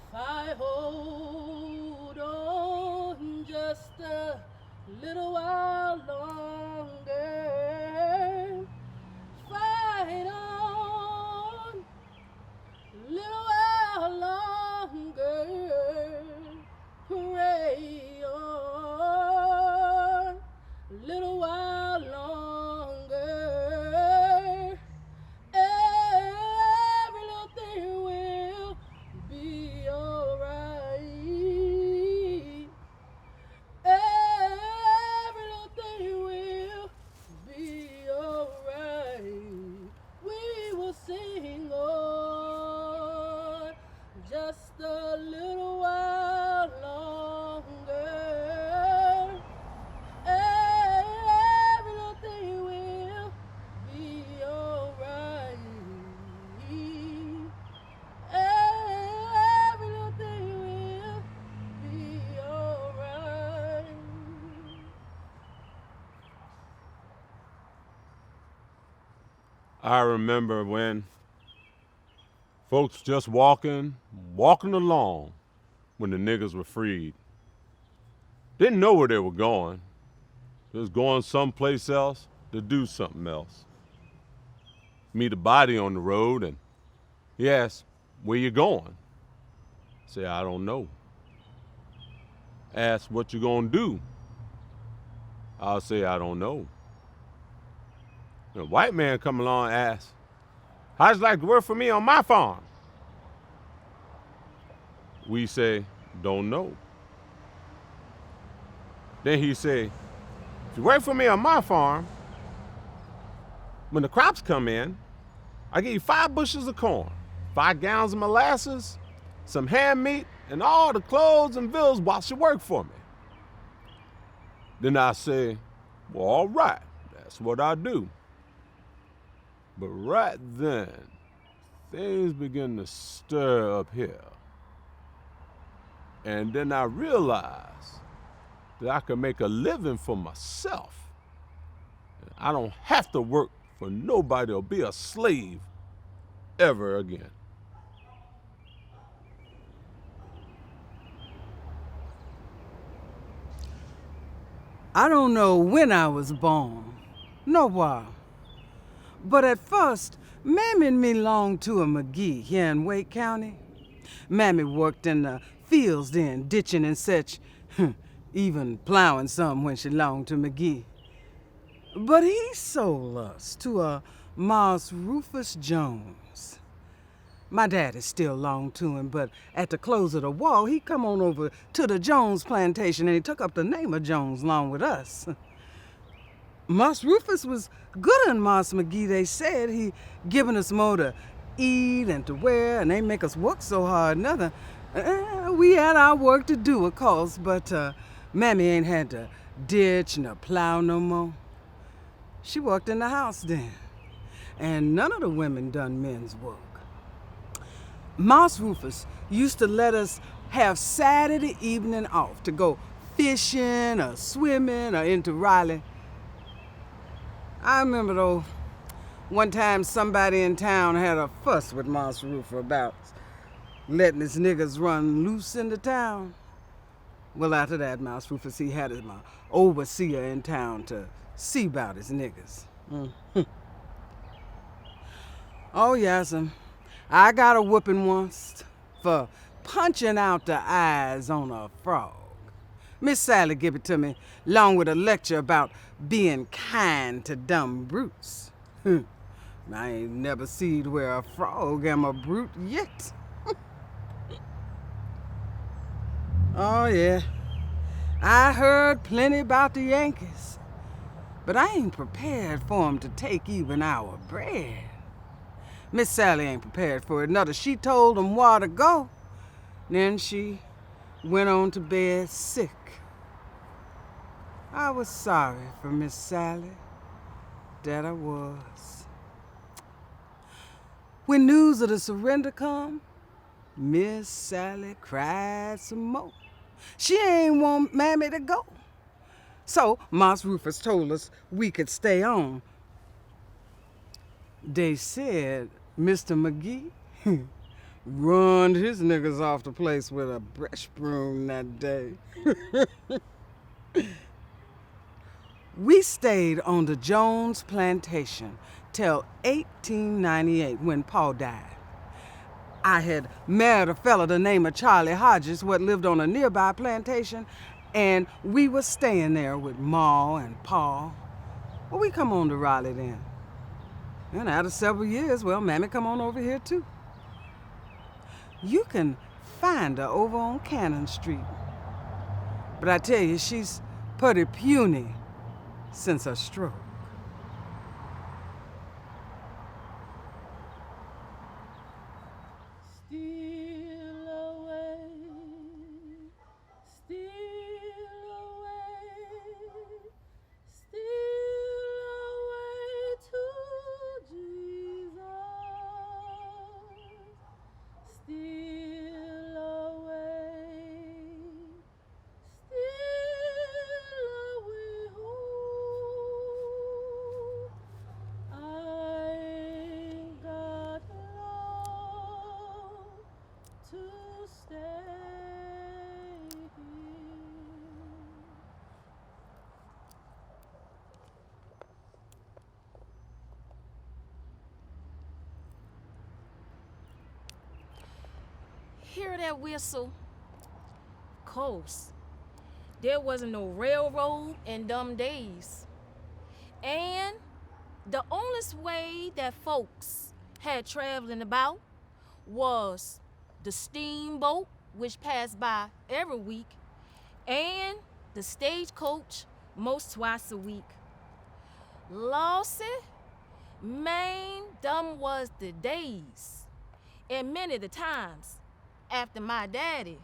If I hold on just a little while longer, fight on a little while longer, pray on a little while longer. Every little thing will be alright. Every little thing will be alright. We will sing on just a little while longer. Every little thing will be alright. Every little thing will be alright. I remember when folks just walking along when the niggas were freed. Didn't know where they were going. They was going someplace else to do something else. Meet a body on the road and he asked, "Where you going?" Say, "I don't know." Ask, "What you gonna do?" I'll say, "I don't know." A white man come along and ask, "How'd you like to work for me on my farm?" We say, "Don't know." Then he say, "If you work for me on my farm, when the crops come in, I give you 5 bushels of corn, 5 gallons of molasses, some ham meat, and all the clothes and bills whilst you work for me." Then I say, "Well, all right, that's what I do." But right then, things begin to stir up here. And then I realize that I can make a living for myself. I don't have to work for nobody or be a slave ever again. I don't know when I was born, no why. But at first, Mammy and me longed to a McGee here in Wake County. Mammy worked in the fields then, ditching and such, even plowing some when she longed to McGee. But he sold us to a Moss Rufus Jones. My daddy still longed to him, but at the close of the war, he come on over to the Jones plantation and he took up the name of Jones along with us. Moss Rufus was good on Moss McGee, they said. He giving us more to eat and to wear, and they make us work so hard, nothing. We had our work to do, of course, but Mammy ain't had to ditch nor plow no more. She worked in the house then, and none of the women done men's work. Moss Rufus used to let us have Saturday evening off to go fishing or swimming or into Raleigh. I remember, though, one time somebody in town had a fuss with Moss Rufus about letting his niggas run loose into town. Well, after that, Moss Rufus, he had him a overseer in town to see about his niggas. Oh, yes, I got a whooping once for punching out the eyes on a frog. Miss Sally give it to me, along with a lecture about being kind to dumb brutes. I ain't never seen where a frog am a brute yet. Oh, yeah. I heard plenty about the Yankees, but I ain't prepared for 'em to take even our bread. Miss Sally ain't prepared for it. Another, she told 'em where to go. Then she went on to bed sick. I was sorry for Miss Sally, that I was. When news of the surrender come, Miss Sally cried some more. She ain't want Mammy to go. So Moss Rufus told us we could stay on. They said Mr. McGee Ruined his niggas off the place with a brush broom that day. We stayed on the Jones plantation till 1898 when Pa died. I had married a fella the name of Charlie Hodges what lived on a nearby plantation, and we was staying there with Ma and Pa. Well, we come on to Raleigh then. And after several years, well, Mammy come on over here too. You can find her over on Cannon Street. But I tell you, she's pretty puny since her stroke. Steal away, steal away to Jesus. Steal away home. I ain't got long to stay here. Hear that whistle? Coast. There wasn't no railroad in them days. And the only way that folks had traveling about was the steamboat, which passed by every week, and the stagecoach most twice a week. Lawsy, man, them was the days. And many the times after my daddy,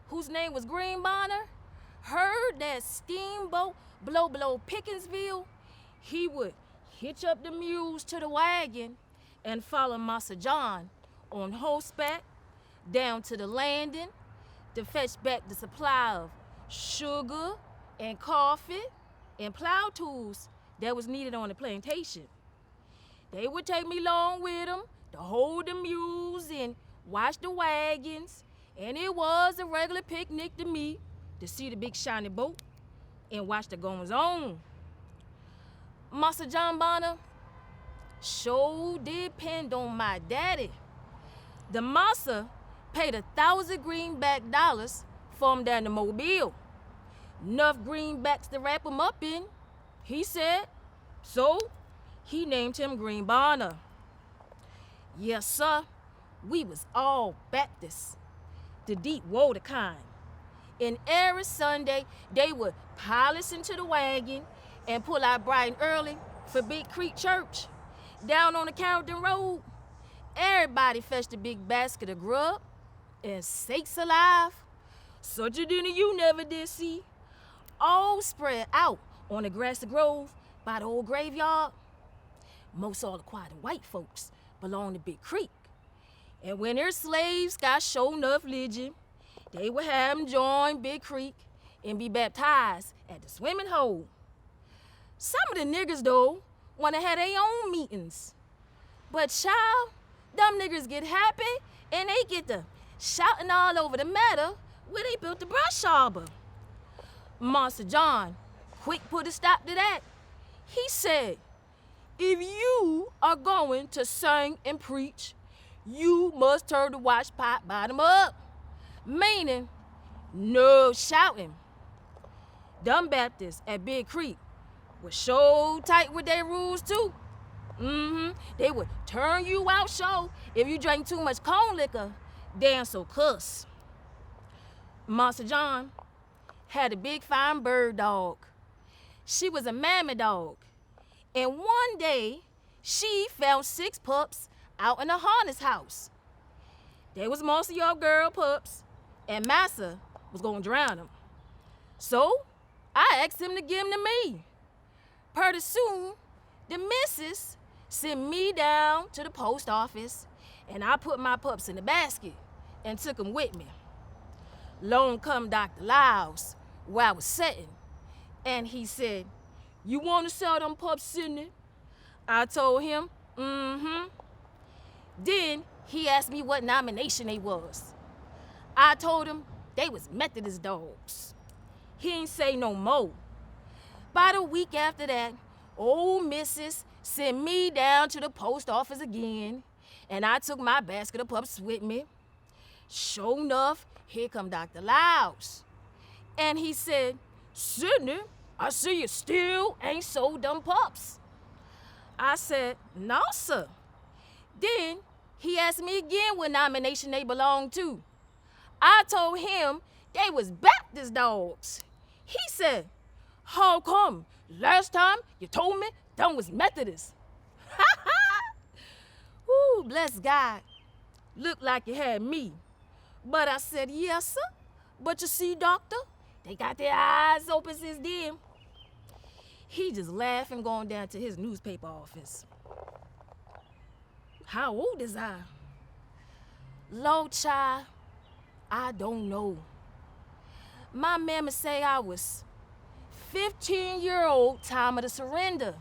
whose name was Green Bonner, heard that steamboat blow below Pickinsville, he would hitch up the mules to the wagon and follow Massa John on horseback down to the landing to fetch back the supply of sugar and coffee and plow tools that was needed on the plantation. They would take me along with them to hold the mules and watch the wagons, and it was a regular picnic to me to see the big shiny boat and watch the goings on. Massa John Bonner sure depend on my daddy. The massa paid 1,000 greenback dollars for him down to Mobile. Enough greenbacks to wrap him up in, he said. So he named him Green Bonner. Yes, sir, we was all Baptists, the deep water kind. And every Sunday, they would pile us into the wagon and pull out bright and early for Big Creek Church. Down on the Carrollton Road, everybody fetched a big basket of grub, and sakes alive, such a dinner you never did see, all spread out on the grassy grove by the old graveyard. Most all the quiet white folks belong to Big Creek. And when their slaves got show enough religion, they would have them join Big Creek and be baptized at the swimming hole. Some of the niggers, though, want to have their own meetings. But child, them niggers get happy and they get to shouting all over the meadow where they built the brush arbor. Master John quick put a stop to that. He said, if you are going to sing and preach, you must turn the wash pot bottom up. Meaning, no shouting. Them Baptists at Big Creek were so tight with their rules too. They would turn you out show if you drank too much corn liquor, damn so cuss. Master John had a big fine bird dog. She was a mammy dog. And one day, she found 6 pups out in a harness house. They was mostly your girl pups, and Massa was gonna drown them. So, I asked him to give them to me. Pretty soon, the missus sent me down to the post office, and I put my pups in the basket and took them with me. Long come Dr. Lyles, where I was sitting, and he said, you want to sell them pups, Sidney? I told him, Then He asked me what nomination they was. I told him they was Methodist dogs. He ain't say no more. About a week after that, old missus sent me down to the post office again, and I took my basket of pups with me. Sure enough, here come Dr. Lyles. And he said, "Sidney, I see you still ain't sold them pups." I said, "No, sir." Then he asked me again what nomination they belonged to. I told him they was Baptist dogs. He said, "How come? Last time you told me them was Methodist." Ooh, bless God. Looked like you had me. But I said, "Yes, sir. But you see, doctor, they got their eyes open since then." He just laughed and gone down to his newspaper office. How old is I? Lord, child, I don't know. My mama say I was 15-year-old time of the surrender.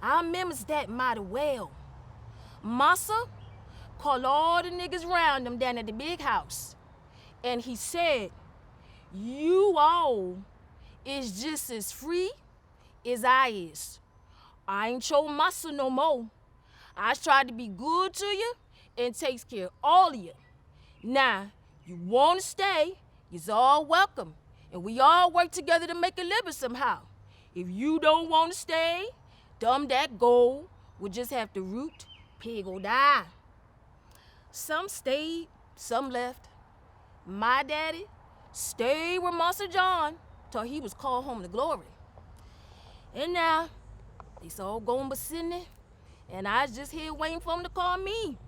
I remembers that mighty well. Massa called all the niggas round them down at the big house. And he said, "You all is just as free as I is. I ain't your massa no more. I tried to be good to you and takes care of all of you. Now, you want to stay, you's all welcome. And we all work together to make a living somehow. If you don't want to stay, dumb that gold will just have to root, pig or die." Some stayed, some left. My daddy stayed with Master John till he was called home to glory. And now, it's all gone but Sidney, and I was just here waiting for him to call me.